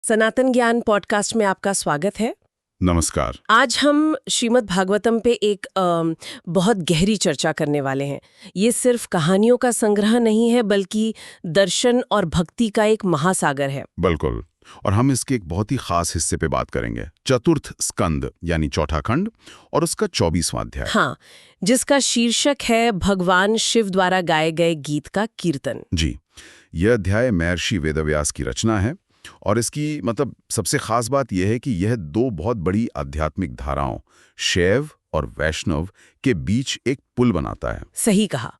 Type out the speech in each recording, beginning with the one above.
सनातन ज्ञान पॉडकास्ट में आपका स्वागत है। नमस्कार। आज हम श्रीमद् भागवतम पे एक बहुत गहरी चर्चा करने वाले हैं। ये सिर्फ कहानियों का संग्रह नहीं है, बल्कि दर्शन और भक्ति का एक महासागर है। बिल्कुल। और हम इसके एक बहुत ही खास हिस्से पे बात करेंगे, चतुर्थ स्कंद यानी चौथा खंड और उसका 24वां अध्याय। हाँ, जिसका शीर्षक है भगवान शिव द्वारा गाए गए गीत का कीर्तन। जी, यह अध्याय महर्षि वेदव्यास की रचना है और इसकी सबसे खास बात यह है कि यह दो बहुत बड़ी आध्यात्मिक धाराओं, शैव और वैष्णव, के बीच एक पुल बनाता है। सही कहा।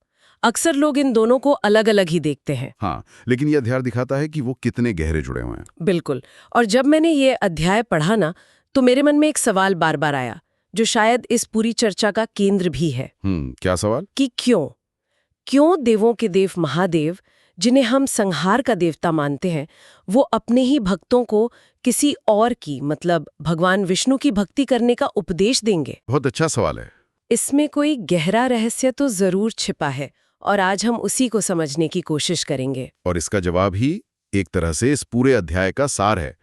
अक्सर लोग इन दोनों को अलग अलग ही देखते हैं। हाँ, लेकिन यह अध्याय दिखाता है कि वो कितने गहरे जुड़े हुए हैं। बिल्कुल। और जब मैंने ये अध्याय पढ़ा ना, तो मेरे मन में एक सवाल बार बार आया, जो शायद इस पूरी चर्चा का केंद्र भी है। क्या सवाल? कि क्यों देवों के देव महादेव, जिन्हें हम संहार का देवता मानते हैं, वो अपने ही भक्तों को किसी और की, मतलब भगवान विष्णु की भक्ति करने का उपदेश देंगे? बहुत अच्छा सवाल है। इसमें कोई गहरा रहस्य तो जरूर छिपा है, और आज हम उसी को समझने की कोशिश करेंगे। और इसका जवाब ही एक तरह से इस पूरे अध्याय का सार है।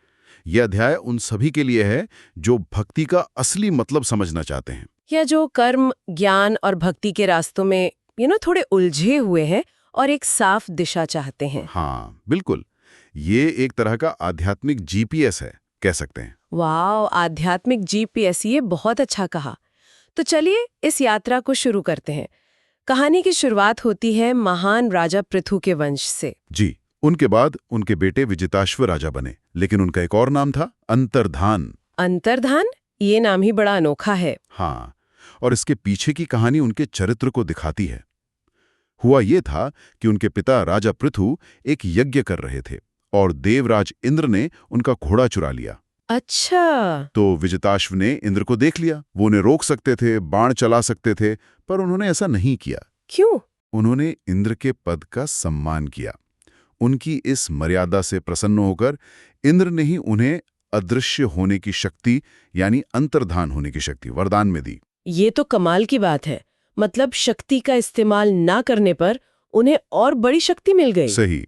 यह अध्याय उन सभी के लिए है जो भक्ति का असली मतलब समझना चाहते हैं, या जो कर्म, ज्ञान और भक्ति के रास्तों में थोड़े उलझे हुए हैं और एक साफ दिशा चाहते हैं। हाँ बिल्कुल, ये एक तरह का आध्यात्मिक जीपीएस है, कह सकते हैं। वाह, आध्यात्मिक जीपीएस, ये बहुत अच्छा कहा। तो चलिए इस यात्रा को शुरू करते हैं। कहानी की शुरुआत होती है महान राजा पृथु के वंश से। जी, उनके बाद उनके बेटे विजिताश्व राजा बने, लेकिन उनका एक और नाम था, अंतर्धान। अंतर्धान? ये नाम ही बड़ा अनोखा है। हाँ, और इसके पीछे की कहानी उनके चरित्र को दिखाती है। हुआ ये था कि उनके पिता राजा पृथु एक यज्ञ कर रहे थे और देवराज इंद्र ने उनका घोड़ा चुरा लिया। अच्छा। तो विजिताश्व ने इंद्र को देख लिया। वो उन्हें रोक सकते थे, बाण चला सकते थे, पर उन्होंने ऐसा नहीं किया। क्यों? उन्होंने इंद्र के पद का सम्मान किया। उनकी इस मर्यादा से प्रसन्न होकर इंद्र ने ही उन्हें अदृश्य होने की शक्ति, यानी अंतर्धान होने की शक्ति, वरदान में दी। ये तो कमाल की बात है। मतलब शक्ति का इस्तेमाल ना करने पर उन्हें और बड़ी शक्ति मिल गई। सही।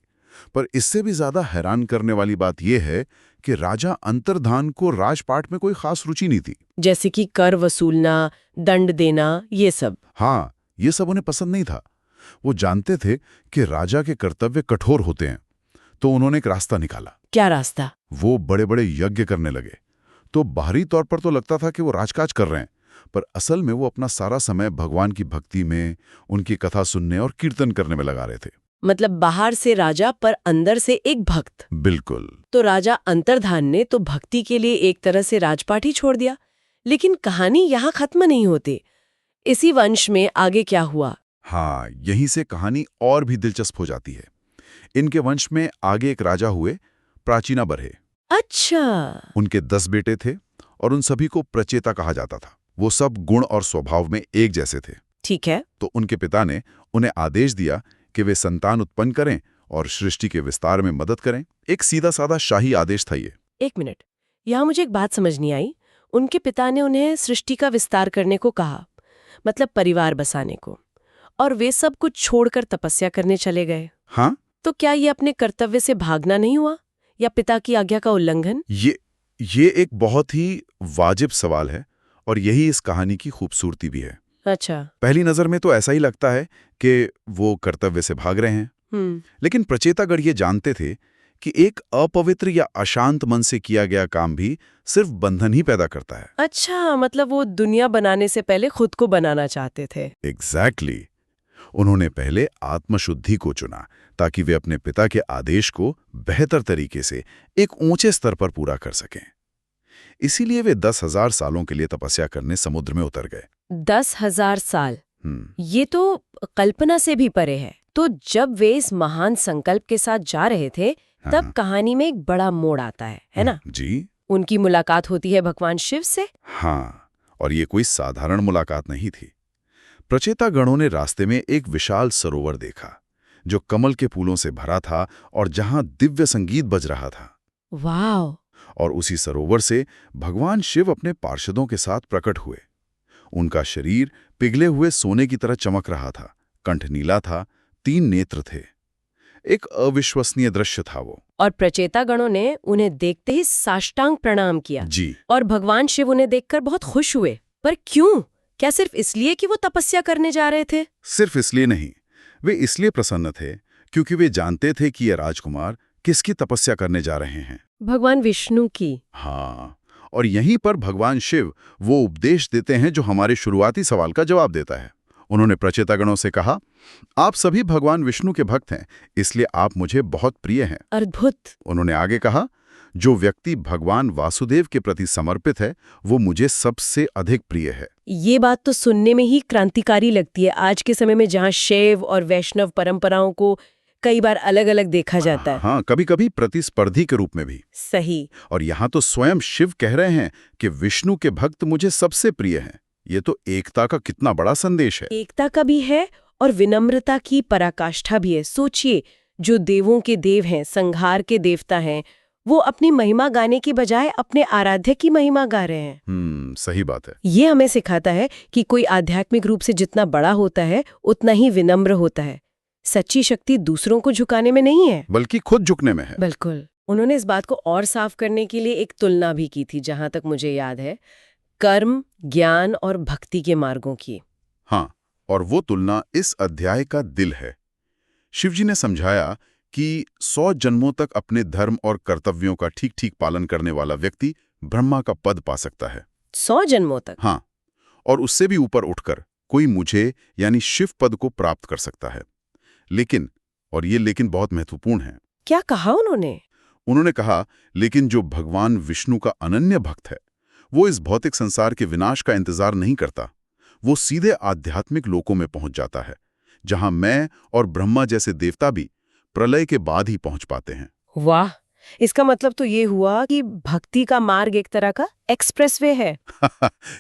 पर इससे भी ज्यादा हैरान करने वाली बात यह है कि राजा अंतर्धान को राजपाट में कोई खास रुचि नहीं थी। जैसे कि कर वसूलना, दंड देना, ये सब। हाँ, ये सब उन्हें पसंद नहीं था। वो जानते थे कि राजा के कर्तव्य कठोर होते हैं, तो उन्होंने एक रास्ता निकाला। क्या रास्ता? वो बड़े बड़े यज्ञ करने लगे। तो बाहरी तौर पर तो लगता था कि वो राजकाज कर रहे हैं, पर असल में वो अपना सारा समय भगवान की भक्ति में, उनकी कथा सुनने और कीर्तन करने में लगा रहे थे। मतलब बाहर से राजा, पर अंदर से एक भक्त। बिल्कुल। तो राजा अंतर्धान ने तो भक्ति के लिए एक तरह से राजपाट ही छोड़ दिया। लेकिन कहानी यहाँ खत्म नहीं होती। इसी वंश में आगे क्या हुआ? हाँ, यहीं से कहानी और भी दिलचस्प हो जाती है। इनके वंश में आगे एक राजा हुए, प्राचीना बरहे। अच्छा। उनके 10 बेटे थे और उन सभी को प्रचेता कहा जाता था। वो सब गुण और स्वभाव में एक जैसे थे। ठीक है। तो उनके पिता ने उन्हें आदेश दिया कि वे संतान उत्पन्न करें और सृष्टि के विस्तार में मदद करें। एक सीधा साधा शाही आदेश था ये। एक मिनट, यहाँ मुझे एक बात समझ नहीं आई। उनके पिता ने उन्हें सृष्टि का विस्तार करने को कहा, मतलब परिवार बसाने को, और वे सब कुछ छोड़कर तपस्या करने चले गए। हाँ, तो क्या ये अपने कर्तव्य से भागना नहीं हुआ, या पिता की आज्ञा का उल्लंघन? ये एक बहुत ही वाजिब सवाल है और यही इस कहानी की खूबसूरती भी है। अच्छा। पहली नजर में तो ऐसा ही लगता है कि वो कर्तव्य से भाग रहे हैं। लेकिन प्रचेतागढ़ ये जानते थे कि एक अपवित्र या अशांत मन से किया गया काम भी सिर्फ बंधन ही पैदा करता है। अच्छा, मतलब वो दुनिया बनाने से पहले खुद को बनाना चाहते थे। एग्जैक्टली। उन्होंने पहले आत्मशुद्धि को चुना ताकि वे अपने पिता के आदेश को बेहतर तरीके से एक ऊंचे स्तर पर पूरा कर सकें। इसीलिए वे 10,000 सालों के लिए तपस्या करने समुद्र में उतर गए। 10,000 साल? ये तो कल्पना से भी परे है। तो जब वे इस महान संकल्प के साथ जा रहे थे, तब कहानी में एक बड़ा मोड़ आता है ना? जी। उनकी मुलाकात होती है भगवान शिव से। हाँ, और ये कोई साधारण मुलाकात नहीं थी। प्रचेतागणों ने रास्ते में एक विशाल सरोवर देखा जो कमल के फूलों से भरा था और जहां दिव्य संगीत बज रहा था। वाह! और उसी सरोवर से भगवान शिव अपने पार्षदों के साथ प्रकट हुए। उनका शरीर पिघले हुए सोने की तरह चमक रहा था, कंठ नीला था, 3 नेत्र थे। एक अविश्वसनीय दृश्य था वो। और प्रचेता गणों ने उन्हें देखते ही साष्टांग प्रणाम किया जी। और भगवान शिव उन्हें देखकर बहुत खुश हुए। पर क्यों? क्या सिर्फ इसलिए कि वो तपस्या करने जा रहे थे? सिर्फ इसलिए नहीं, वे इसलिए प्रसन्न थे क्योंकि वे जानते थे कि ये राजकुमार किसकी तपस्या करने जा रहे हैं। भगवान विष्णु की। हाँ, और यहीं पर भगवान शिव वो उपदेश देते हैं जो हमारे शुरुआती सवाल का जवाब देता है। उन्होंने प्रचेतागणों से कहा, आप सभी भगवान विष्णु के भक्त हैं, इसलिए आप मुझे बहुत प्रिय हैं। अद्भुत। उन्होंने आगे कहा, जो व्यक्ति भगवान वासुदेव के प्रति समर्पित है वो मुझे सबसे अधिक प्रिय है। ये बात तो सुनने में ही क्रांतिकारी लगती है आज के समय में, जहाँ शैव और वैष्णव परंपराओं को कई बार अलग अलग देखा जाता है। हाँ, कभी कभी प्रतिस्पर्धी के रूप में भी। सही। और यहाँ तो स्वयं शिव कह रहे हैं कि विष्णु के भक्त मुझे सबसे प्रिय हैं। ये तो एकता का कितना बड़ा संदेश है। एकता का भी है और विनम्रता की पराकाष्ठा भी है। सोचिए, जो देवों के देव हैं, संहार के देवता हैं, वो अपनी महिमा गाने की बजाय अपने आराध्य की महिमा गा रहे हैं। सही बात है। ये हमें सिखाता है कि कोई आध्यात्मिक रूप से जितना बड़ा होता है उतना ही विनम्र होता है। सच्ची शक्ति दूसरों को झुकाने में नहीं है, बल्कि खुद झुकने में है। बिल्कुल। उन्होंने इस बात को और साफ करने के लिए एक तुलना भी की थी, जहां तक मुझे याद है, कर्म, ज्ञान और भक्ति के मार्गों की। हाँ, और वो तुलना इस अध्याय का दिल है। शिवजी ने समझाया कि 100 जन्मों तक अपने धर्म और कर्तव्यों का ठीक ठीक पालन करने वाला व्यक्ति ब्रह्मा का पद पा सकता है। 100 जन्मों तक? हाँ, और उससे भी ऊपर उठकर कोई मुझे यानी शिव पद को प्राप्त कर सकता है। लेकिन, और ये लेकिन बहुत महत्वपूर्ण है। क्या कहा उन्होंने? उन्होंने कहा, लेकिन जो भगवान विष्णु का अनन्य भक्त है वो इस भौतिक संसार के विनाश का इंतजार नहीं करता। वो सीधे आध्यात्मिक लोकों में पहुंच जाता है, जहां मैं और ब्रह्मा जैसे देवता भी प्रलय के बाद ही पहुंच पाते हैं। वाह, इसका मतलब तो ये हुआ कि भक्ति का मार्ग एक तरह का एक्सप्रेसवे है।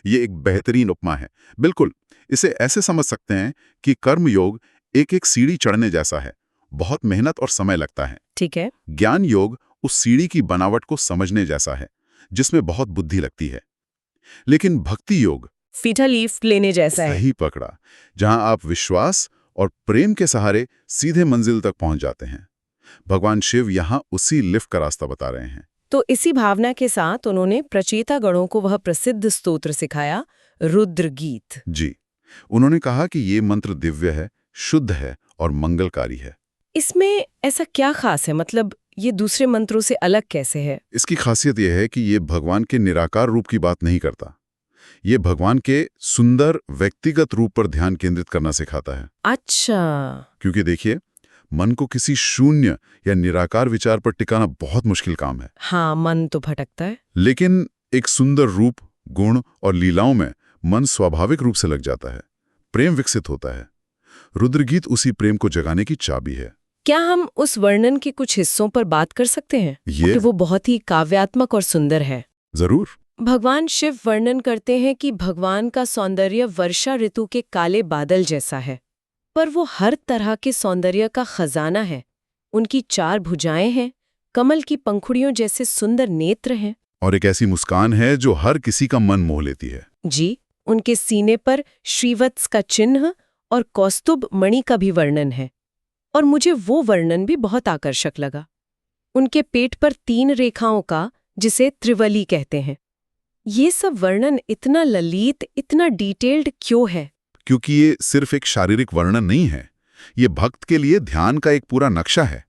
ये एक बेहतरीन उपमा है। बिल्कुल, इसे ऐसे समझ सकते हैं कि कर्म योग एक एक सीढ़ी चढ़ने जैसा है, बहुत मेहनत और समय लगता है। ठीक है। ज्ञान योग उस सीढ़ी की बनावट को समझने जैसा है, जिसमें बहुत बुद्धि लगती है। लेकिन भक्ति योग फीटा लीफ लेने जैसा है। सही पकड़ा, जहां आप विश्वास और प्रेम के सहारे सीधे मंजिल तक पहुंच जाते हैं। भगवान शिव यहां उसी लिफ्ट का रास्ता बता रहे हैं। तो इसी भावना के साथ उन्होंने प्रचेता गणों को वह प्रसिद्ध स्तोत्र सिखाया, रुद्र गीत। जी, उन्होंने कहा कि ये मंत्र दिव्य है, शुद्ध है और मंगलकारी है। इसमें ऐसा क्या खास है? मतलब ये दूसरे मंत्रों से अलग कैसे है? इसकी खासियत यह है कि ये भगवान के निराकार रूप की बात नहीं करता। ये भगवान के सुंदर व्यक्तिगत रूप पर ध्यान केंद्रित करना सिखाता है। अच्छा। क्योंकि देखिए, मन को किसी शून्य या निराकार विचार पर टिकाना बहुत मुश्किल काम है। हाँ, मन तो भटकता है। लेकिन एक सुंदर रूप, गुण और लीलाओं में मन स्वाभाविक रूप से लग जाता है, प्रेम विकसित होता है। रुद्रगीत उसी प्रेम को जगाने की चाबी है। क्या हम उस वर्णन के कुछ हिस्सों पर बात कर सकते हैं? कि वो बहुत ही काव्यात्मक और सुंदर है। जरूर। भगवान शिव वर्णन करते हैं कि भगवान का सौंदर्य वर्षा ऋतु के काले बादल जैसा है, पर वो हर तरह के सौंदर्य का खजाना है। उनकी 4 भुजाएं हैं, कमल की पंखुड़ियों जैसे सुंदर नेत्र हैं, और एक ऐसी मुस्कान है जो हर किसी का मन मोह लेती है। जी, उनके सीने पर श्रीवत्स का चिन्ह और कौस्तुभ मणि का भी वर्णन है। और मुझे वो वर्णन भी बहुत आकर्षक लगा, उनके पेट पर 3 रेखाओं का, जिसे त्रिवली कहते हैं। ये सब वर्णन इतना ललित, इतना डिटेल्ड क्यों है? क्योंकि ये सिर्फ एक शारीरिक वर्णन नहीं है, ये भक्त के लिए ध्यान का एक पूरा नक्शा है।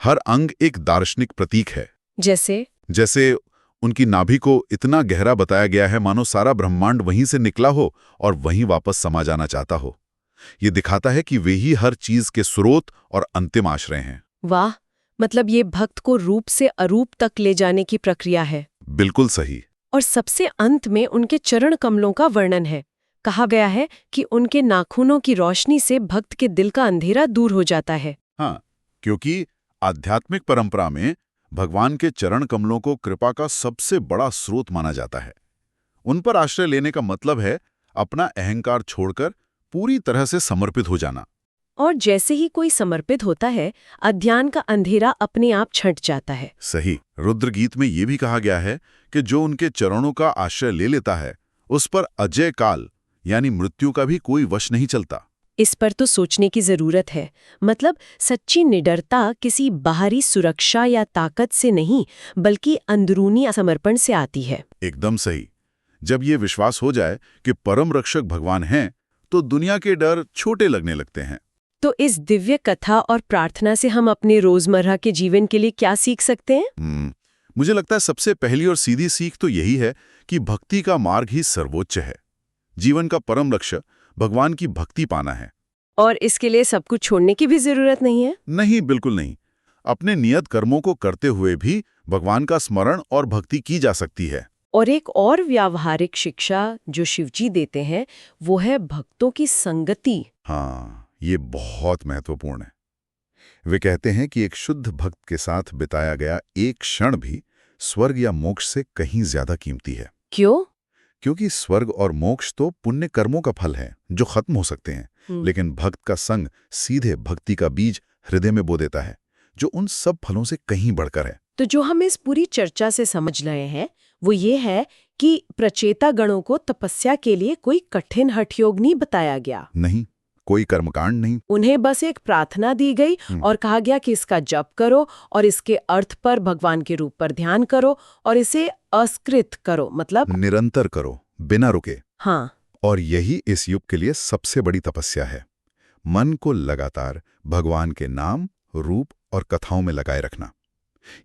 हर अंग एक दार्शनिक प्रतीक है। जैसे उनकी नाभि को इतना गहरा बताया गया है मानो सारा ब्रह्मांड वहीं से निकला हो और वहीं वापस समा जाना चाहता हो। ये दिखाता है कि वे ही हर चीज के स्रोत और अंतिम आश्रय हैं। वाह, मतलब ये भक्त को रूप से अरूप तक ले जाने की प्रक्रिया है। बिल्कुल सही। और सबसे अंत में उनके चरण कमलों का वर्णन है। कहा गया है कि उनके नाखूनों की रोशनी से भक्त के दिल का अंधेरा दूर हो जाता है। हाँ, क्योंकि आध्यात्मिक परंपरा में भगवान के चरण कमलों को कृपा का सबसे बड़ा स्रोत माना जाता है। उन पर आश्रय लेने का मतलब है अपना अहंकार छोड़कर पूरी तरह से समर्पित हो जाना। और जैसे ही कोई समर्पित होता है, अज्ञान का अंधेरा अपने आप छंट जाता है। सही। रुद्रगीत में ये भी कहा गया है कि जो उनके चरणों का आश्रय ले लेता है, उस पर अजय काल यानी मृत्यु का भी कोई वश नहीं चलता। इस पर तो सोचने की जरूरत है। मतलब सच्ची निडरता किसी बाहरी सुरक्षा या ताकत से नहीं, बल्कि अंदरूनी समर्पण से आती है। एकदम सही। जब ये विश्वास हो जाए कि परम रक्षक भगवान हैं, तो दुनिया के डर छोटे लगने लगते हैं। तो इस दिव्य कथा और प्रार्थना से हम अपने रोजमर्रा के जीवन के लिए क्या सीख सकते हैं? मुझे लगता है सबसे पहली और सीधी सीख तो यही है कि भक्ति का मार्ग ही सर्वोच्च है। जीवन का परम लक्ष्य भगवान की भक्ति पाना है। और इसके लिए सब कुछ छोड़ने की भी जरूरत नहीं है? नहीं, बिल्कुल नहीं। अपने नियत कर्मों को करते हुए भी भगवान का स्मरण और भक्ति की जा सकती है। और एक और व्यावहारिक शिक्षा जो शिवजी देते हैं, वो है भक्तों की संगति। हाँ, ये बहुत महत्वपूर्ण है। वे कहते हैं कि एक शुद्ध भक्त के साथ बिताया गया एक क्षण भी स्वर्ग या मोक्ष से कहीं ज्यादा कीमती है। क्यों? क्योंकि स्वर्ग और मोक्ष तो पुण्य कर्मों का फल है जो खत्म हो सकते हैं, लेकिन भक्त का संग सीधे भक्ति का बीज हृदय में बो देता है, जो उन सब फलों से कहीं बढ़कर है। तो जो हम इस पूरी चर्चा से समझ रहे हैं वो ये है कि प्रचेता गणों को तपस्या के लिए कोई कठिन हठयोग नहीं बताया गया। नहीं, कोई कर्मकांड नहीं। उन्हें बस एक प्रार्थना दी गई और कहा गया कि इसका जप करो और इसके अर्थ पर भगवान के रूप पर ध्यान करो और इसे अस्कृत करो, मतलब निरंतर करो, बिना रुके। हाँ। और यही इस युग के लिए सबसे बड़ी तपस्या है। मन को लगातार भगवान के नाम, रूप और कथाओं में लगाए रखना।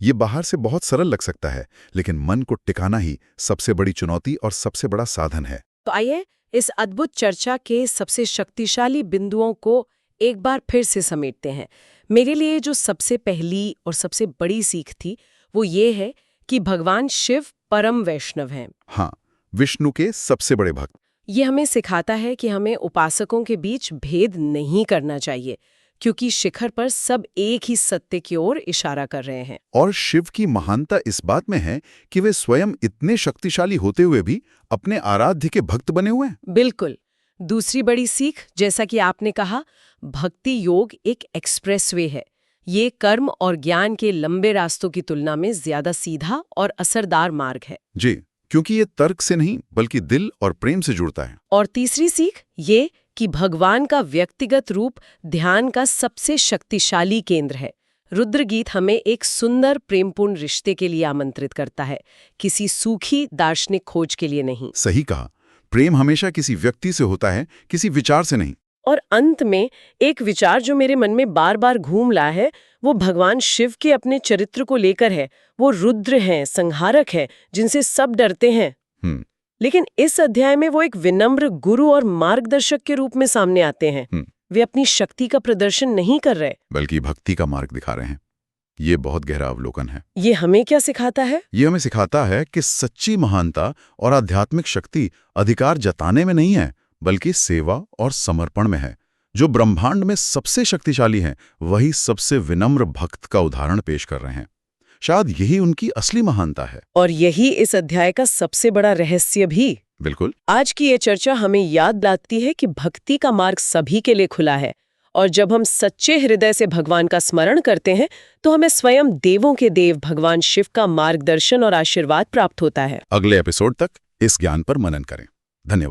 ये बाहर से बहुत सरल लग सकता है, लेकिन मन को टिकाना ही सबसे बड़ी चुनौती और सबसे बड़ा साधन है। तो आइए इस अद्भुत चर्चा के सबसे शक्तिशाली बिंदुओं को एक बार फिर से समेटते हैं। मेरे लिए जो सबसे पहली और सबसे बड़ी सीख थी वो ये है कि भगवान शिव परम वैष्णव हैं। हाँ, विष्णु के सबसे बड़े भक्त। ये हमें सिखाता है कि हमें उपासकों के बीच भेद नहीं करना चाहिए, क्योंकि शिखर पर सब एक ही सत्य की ओर इशारा कर रहे हैं। और शिव की महानता इस बात में है कि वे स्वयं इतने शक्तिशाली होते हुए भी अपने आराध्य के भक्त बने हुए हैं। बिल्कुल। दूसरी बड़ी सीख, जैसा कि आपने कहा, भक्ति योग एक एक्सप्रेसवे है। ये कर्म और ज्ञान के लंबे रास्तों की तुलना में ज्यादा सीधा और असरदार मार्ग है। जी, क्योंकि ये तर्क से नहीं बल्कि दिल और प्रेम से जुड़ता है। और तीसरी सीख ये कि भगवान का व्यक्तिगत रूप ध्यान का सबसे शक्तिशाली केंद्र है। रुद्रगीत हमें एक सुंदर प्रेमपूर्ण रिश्ते के लिए आमंत्रित करता है, किसी सूखी दार्शनिक खोज के लिए नहीं। सही कहा, प्रेम हमेशा किसी व्यक्ति से होता है, किसी विचार से नहीं। और अंत में एक विचार जो मेरे मन में बार बार घूम रहा है, वो भगवान शिव के अपने चरित्र को लेकर है। वो रुद्र हैं, संहारक हैं, जिनसे सब डरते हैं। लेकिन इस अध्याय में वो एक विनम्र गुरु और मार्गदर्शक के रूप में सामने आते हैं। वे अपनी शक्ति का प्रदर्शन नहीं कर रहे, बल्कि भक्ति का मार्ग दिखा रहे हैं। ये बहुत गहरा अवलोकन है। ये हमें क्या सिखाता है? ये हमें सिखाता है कि सच्ची महानता और आध्यात्मिक शक्ति अधिकार जताने में नहीं है, बल्कि सेवा और समर्पण में है। जो ब्रह्मांड में सबसे शक्तिशाली हैं, वही सबसे विनम्र भक्त का उदाहरण पेश कर रहे हैं। शायद यही उनकी असली महानता है। और यही इस अध्याय का सबसे बड़ा रहस्य भी। बिल्कुल। आज की ये चर्चा हमें याद दिलाती है कि भक्ति का मार्ग सभी के लिए खुला है, और जब हम सच्चे हृदय से भगवान का स्मरण करते हैं तो हमें स्वयं देवों के देव भगवान शिव का मार्गदर्शन और आशीर्वाद प्राप्त होता है। अगले एपिसोड तक इस ज्ञान पर मनन करें। धन्यवाद।